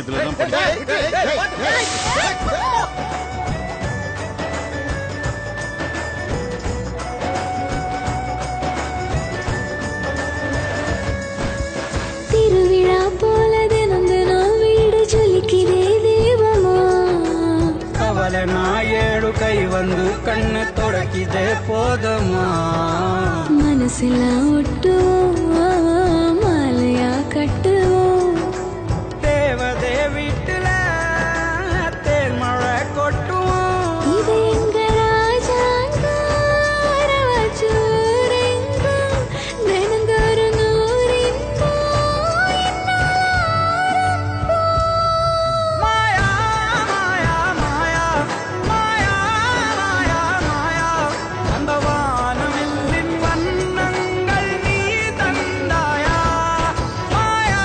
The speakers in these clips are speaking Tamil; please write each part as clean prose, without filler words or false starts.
நிலையத்துல தான் படிச்சேன். திருவிழா போல தினம் தினம் வீடு ஜொலிக்கிறே தேவமா. கவலை நான் 7 கை வந்து கண்ணு தொடக்கிதே போதமா. மனசெல்லாம் ஒட்டுவோம் மாலையா கட்டுவோம். தேவதே வீட்டுல தேன்மழை கொட்டுவோம். இது எங்க ராஜாங்கம் ரவச்சூரெங்கும் தினந்தோறும் மாயா மாயா மாயா மாயா மாயா மாயா அந்த வானவில்லின் வண்ணங்கள் நீ தந்தாயா. மாயா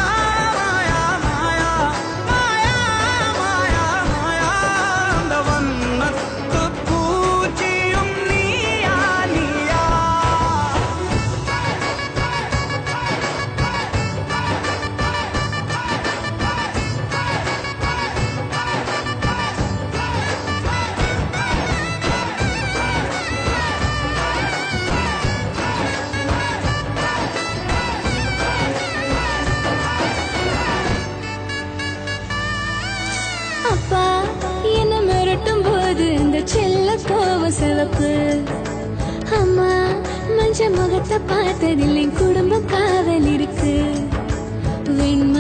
மாயா மாயா மாயா மாயா மாயா அந்த வண்ணத்து பூச்சியும் நீயா நீயா. அப்பா என்ன மிரட்டும் போது இந்த செல்ல கோவம் சிவப்பு. அம்மா மஞ்ச முகத்தை பார்த்ததில்லை குடும்பம் காவல் இருக்கு. வெண்மை